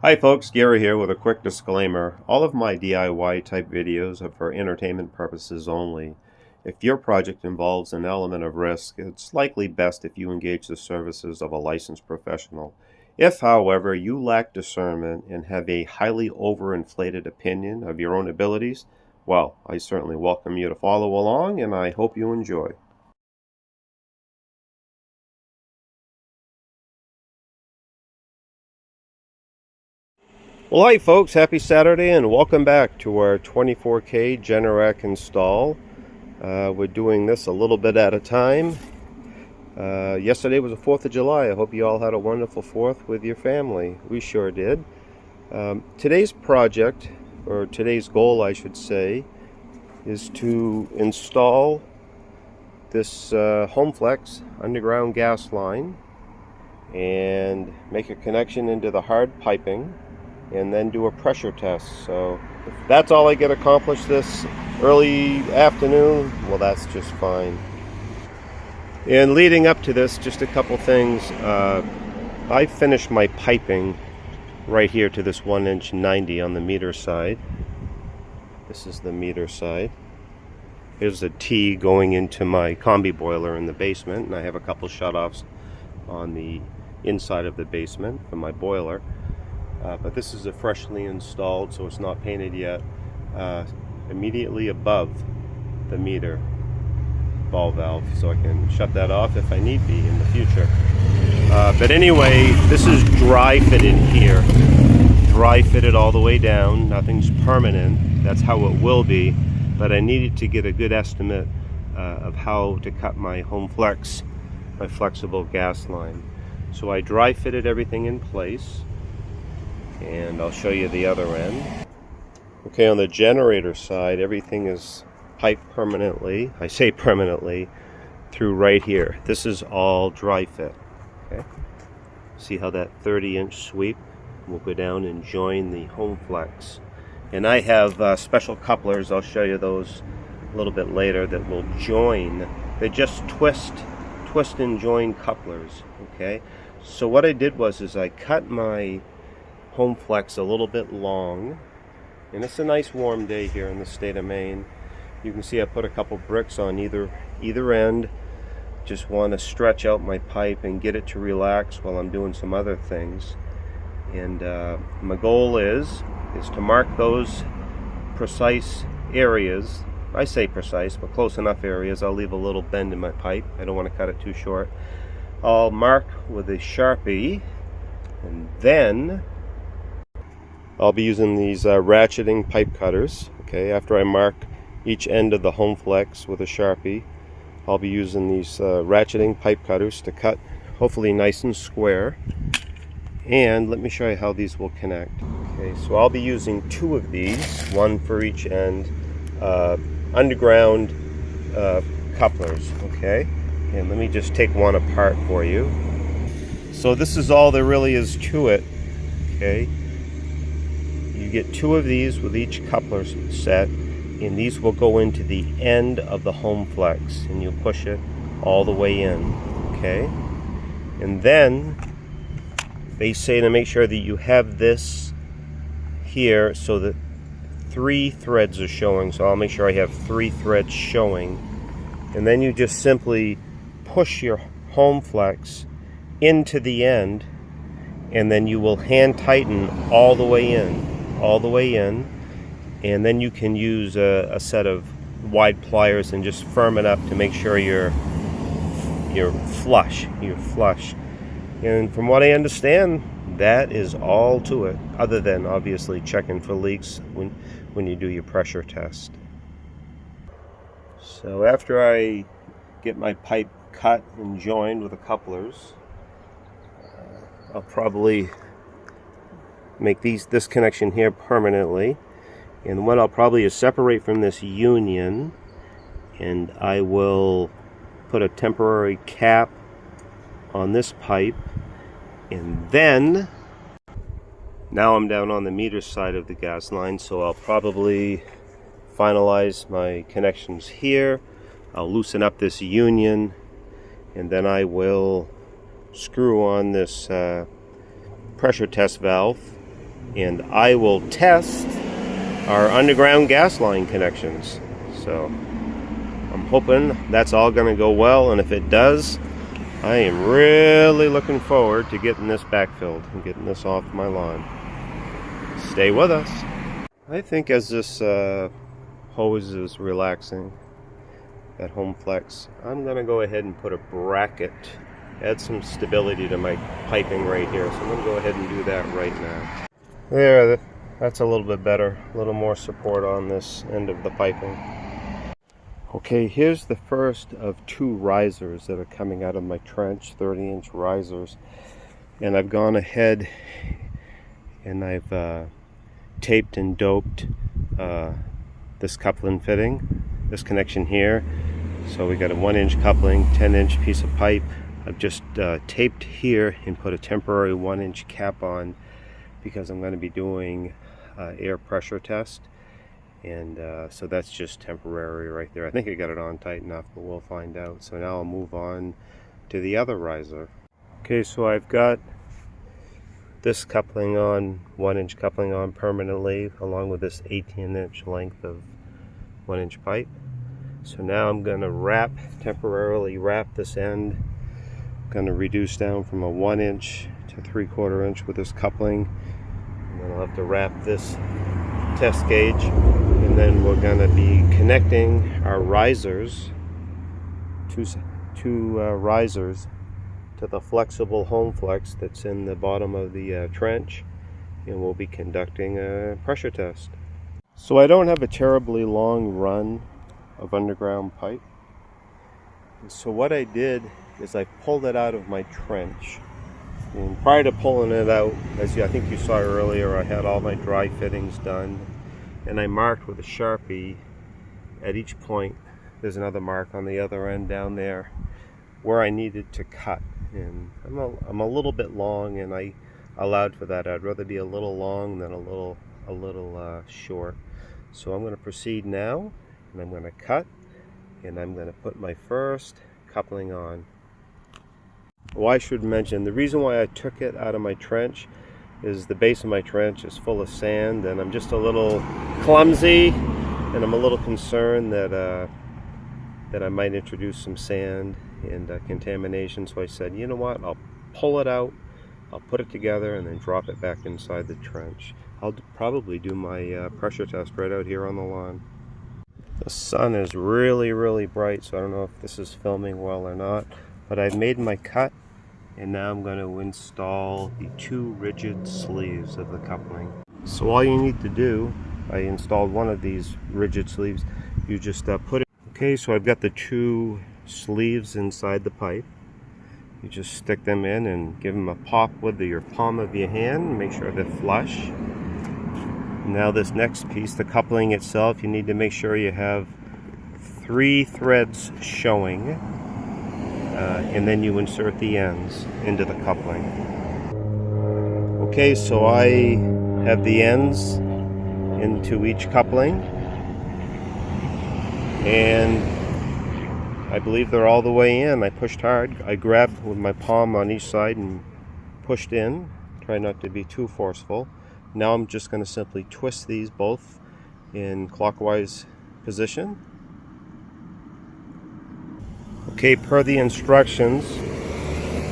Hi folks, Gary here with a quick disclaimer. All of my DIY type videos are for entertainment purposes only. If your project involves an element of risk, it's likely best if you engage the services of a licensed professional. If, however, you lack discernment and have a highly overinflated opinion of your own abilities, well, I certainly welcome you to follow along and I hope you enjoy. Well, hi folks, happy Saturday and welcome back to our 24K Generac install. We're doing this a little bit at a time. Yesterday was the 4th of July. I hope you all had a wonderful 4th with your family. We sure did. Today's project, or today's goal I should say, is to install this HomeFlex underground gas line and make a connection into the hard piping and then do a pressure test. So if that's all I get accomplished this early afternoon, well, that's just fine. And leading up to this, just a couple things. I finished my piping right here to this 1" 90 on the meter side. This is the meter side. Here's a T going into my combi boiler in the basement, and I have a couple shutoffs on the inside of the basement for my boiler. But this is a freshly installed, so it's not painted yet, immediately above the meter ball valve, so I can shut that off if I need be in the future. But anyway, this is dry fitted here. Dry fitted all the way down. Nothing's permanent. That's how it will be. But I needed to get a good estimate of how to cut my HomeFlex, my flexible gas line. So I dry fitted everything in place. And I'll show you the other end. Okay, on the generator side, everything is piped permanently. I say permanently through right here. This is all dry fit. Okay. See how that 30-inch sweep will go down and join the HomeFlex. And I have special couplers. I'll show you those a little bit later that will join. They just twist and join couplers. Okay. So what I did was I cut my HomeFlex a little bit long, and it's a nice warm day here in the state of Maine. You can see I put a couple bricks on either end. Just want to stretch out my pipe and get it to relax while I'm doing some other things. And my goal is to mark those precise areas. I say precise, but close enough areas. I'll leave a little bend in my pipe. I don't want to cut it too short. I'll mark with a Sharpie, and then I'll be using these ratcheting pipe cutters. Okay, after I mark each end of the HomeFlex with a Sharpie, I'll be using these ratcheting pipe cutters to cut, hopefully nice and square. And let me show you how these will connect. Okay, so I'll be using 2 of these, one for each end, underground couplers. Okay, and let me just take one apart for you. So this is all there really is to it. Okay. You get 2 of these with each coupler set, and these will go into the end of the HomeFlex, and you'll push it all the way in, okay? And then they say to make sure that you have this here so that 3 threads are showing, so I'll make sure I have 3 threads showing. And then you just simply push your HomeFlex into the end, and then you will hand tighten all the way in. And then you can use a set of wide pliers and just firm it up to make sure you're flush. And from what I understand, that is all to it, other than obviously checking for leaks when you do your pressure test. So after I get my pipe cut and joined with the couplers, I'll probably make this connection here permanently, and what I'll probably is separate from this union, and I will put a temporary cap on this pipe, and then now I'm down on the meter side of the gas line, so I'll probably finalize my connections here. I'll loosen up this union, and then I will screw on this pressure test valve and I will test our underground gas line connections. So I'm hoping that's all going to go well, and if it does, I am really looking forward to getting this backfilled and getting this off my lawn. Stay with us. I think as this hose is relaxing at HomeFlex, I'm going to go ahead and put a bracket, add some stability to my piping right here. So I'm going to go ahead and do that right now. There, that's a little bit better, a little more support on this end of the piping. Okay, here's the first of 2 risers that are coming out of my trench, 30-inch risers. And I've gone ahead and I've taped and doped this coupling fitting, this connection here. So we got a 1-inch coupling, 10-inch piece of pipe. I've just taped here and put a temporary 1-inch cap on because I'm going to be doing air pressure test. And so that's just temporary right there. I think I got it on tight enough, but we'll find out. So now I'll move on to the other riser. Okay, so I've got this coupling on, 1-inch coupling on permanently, along with this 18-inch length of 1-inch pipe. So now I'm going to temporarily wrap this end. I'm going to reduce down from a 1-inch to 3/4 inch with this coupling. And then I'll have to wrap this test gauge, and then we're going to be connecting our risers, two risers, to the flexible HomeFlex that's in the bottom of the trench, and we'll be conducting a pressure test. So I don't have a terribly long run of underground pipe, and so what I did is I pulled it out of my trench. And prior to pulling it out, as I think you saw earlier, I had all my dry fittings done, and I marked with a Sharpie at each point. There's another mark on the other end down there where I needed to cut. And I'm a little bit long, and I allowed for that. I'd rather be a little long than a little short. So I'm going to proceed now, and I'm going to cut, and I'm going to put my first coupling on. Well, I should mention, the reason why I took it out of my trench is the base of my trench is full of sand, and I'm just a little clumsy, and I'm a little concerned that I might introduce some sand and contamination. So I said, you know what, I'll pull it out, I'll put it together, and then drop it back inside the trench. I'll probably do my pressure test right out here on the lawn. The sun is really, really bright, so I don't know if this is filming well or not, but I've made my cut, and now I'm going to install the 2 rigid sleeves of the coupling. So all you need to do, I installed one of these rigid sleeves, you just put it. Okay, so I've got the 2 sleeves inside the pipe. You just stick them in and give them a pop with your palm of your hand, make sure they're flush. Now this next piece, the coupling itself, you need to make sure you have 3 threads showing. And then you insert the ends into the coupling. Okay, so I have the ends into each coupling, and I believe they're all the way in. I pushed hard. I grabbed with my palm on each side and pushed in. Try not to be too forceful. Now I'm just going to simply twist these both in clockwise position. Okay, per the instructions,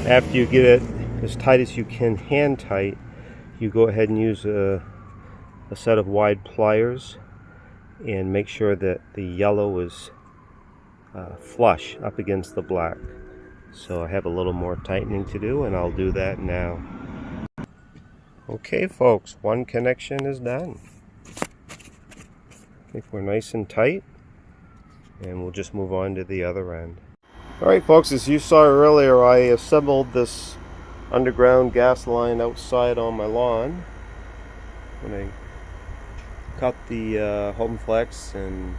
after you get it as tight as you can, hand tight, you go ahead and use a set of wide pliers and make sure that the yellow is flush up against the black. So I have a little more tightening to do, and I'll do that now. Okay folks, one connection is done. I think we're nice and tight, and we'll just move on to the other end. Alright folks, as you saw earlier, I assembled this underground gas line outside on my lawn. When I cut the HomeFlex and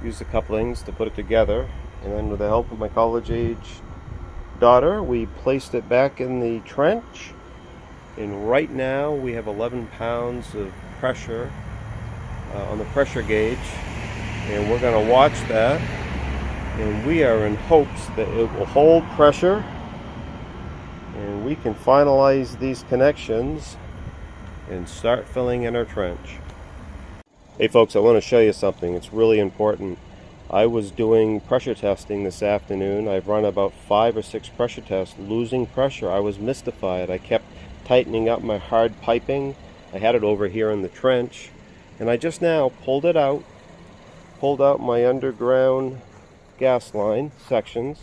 used the couplings to put it together, and then with the help of my college-age daughter, we placed it back in the trench. And right now we have 11 pounds of pressure on the pressure gauge, and we're going to watch that. And we are in hopes that it will hold pressure, and we can finalize these connections and start filling in our trench. Hey folks, I want to show you something. It's really important. I was doing pressure testing this afternoon. I've run about 5 or 6 pressure tests, losing pressure. I was mystified. I kept tightening up my hard piping. I had it over here in the trench, and I just now pulled out my underground gas line sections,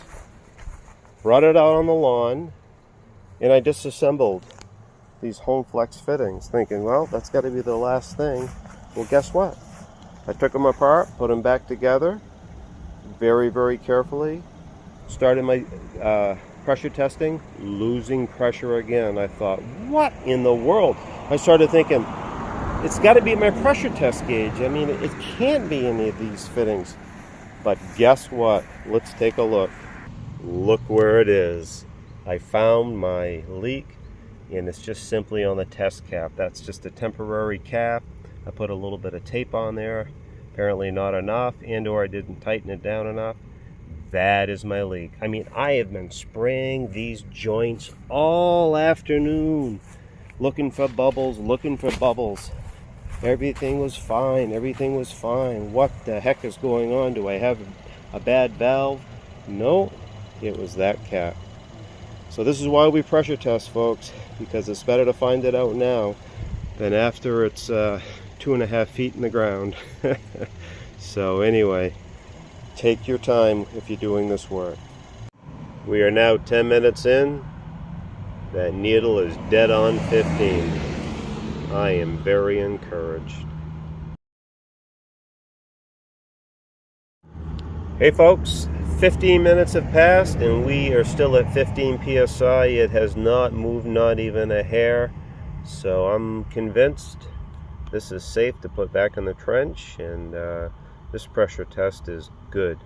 brought it out on the lawn, and I disassembled these HomeFlex fittings, thinking, well, that's got to be the last thing. Well, guess what? I took them apart, put them back together, very, very carefully. Started my pressure testing, losing pressure again. I thought, what in the world? I started thinking, it's got to be my pressure test gauge. I mean, it can't be any of these fittings. But guess what? Let's take a look. Look where it is. I found my leak, and it's just simply on the test cap. That's just a temporary cap. I put a little bit of tape on there. Apparently not enough, and/or I didn't tighten it down enough. That is my leak. I mean, I have been spraying these joints all afternoon, looking for bubbles. Everything was fine. What the heck is going on? Do I have a bad valve? No, it was that cap. So this is why we pressure test, folks, because it's better to find it out now than after it's 2.5 feet in the ground. So anyway, take your time if you're doing this work. We are now 10 minutes in. That needle is dead on 15. I am very encouraged. Hey folks, 15 minutes have passed and we are still at 15 psi. It has not moved, not even a hair. So I'm convinced this is safe to put back in the trench, and this pressure test is good.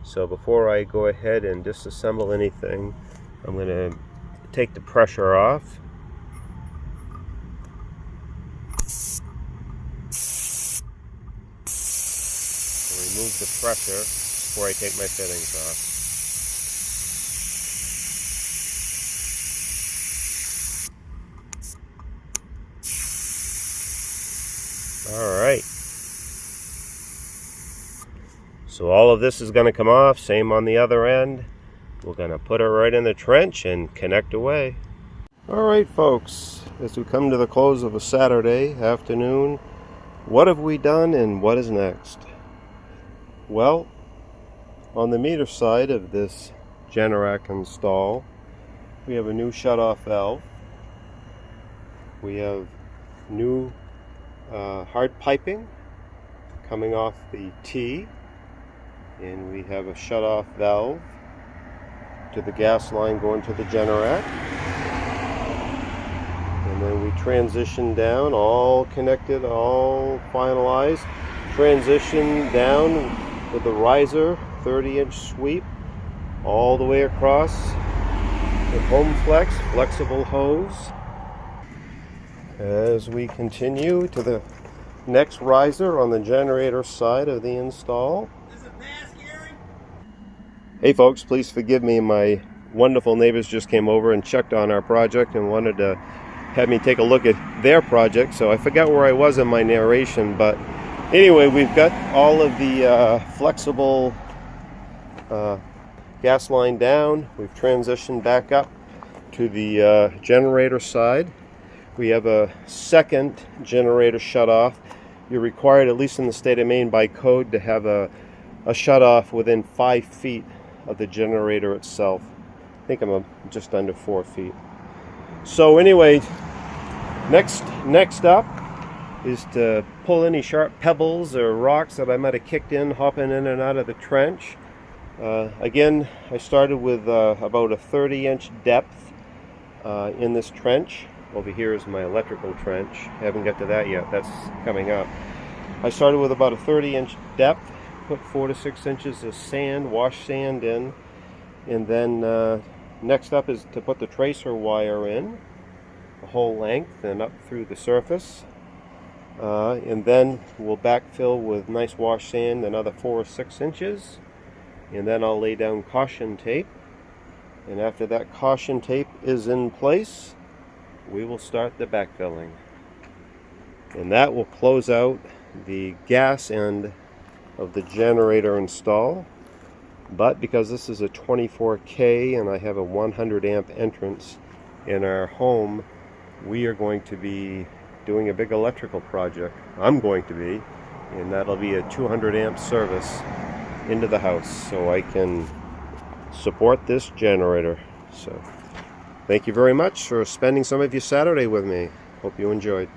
So before I go ahead and disassemble anything, I'm going to take the pressure off. Remove the pressure before I take my fittings off. Alright. So all of this is going to come off, same on the other end. We're going to put it right in the trench and connect away. Alright folks, as we come to the close of a Saturday afternoon, what have we done and what is next? Well, on the meter side of this Generac install, we have a new shutoff valve. We have new hard piping coming off the T, and we have a shutoff valve to the gas line going to the Generac. And then we transition down, all connected, all finalized. Transition down with the riser, 30-inch sweep, all the way across the HomeFlex flexible hose. As we continue to the next riser on the generator side of the install. Does it pass, Gary? Hey folks, please forgive me. My wonderful neighbors just came over and checked on our project and wanted to have me take a look at their project. So I forgot where I was in my narration, but anyway, we've got all of the flexible gas line down. We've transitioned back up to the generator side. We have a second generator shutoff. You're required, at least in the state of Maine by code, to have a shutoff within 5 feet of the generator itself. I think I'm just under 4 feet. So anyway, next up is to pull any sharp pebbles or rocks that I might have kicked in, hopping in and out of the trench. Again, I started with about a 30-inch depth in this trench. Over here is my electrical trench. I haven't got to that yet. That's coming up. I started with about a 30-inch depth, put 4 to 6 inches of sand, wash sand in, and then next up is to put the tracer wire in, the whole length and up through the surface. And then we'll backfill with nice wash sand, another 4 or 6 inches, and then I'll lay down caution tape. And after that caution tape is in place, we will start the backfilling. And that will close out the gas end of the generator install. But because this is a 24K and I have a 100 amp entrance in our home, we are going to be doing a big electrical project. I'm going to be, and that'll be a 200 amp service into the house so I can support this generator. So thank you very much for spending some of your Saturday with me. Hope you enjoyed.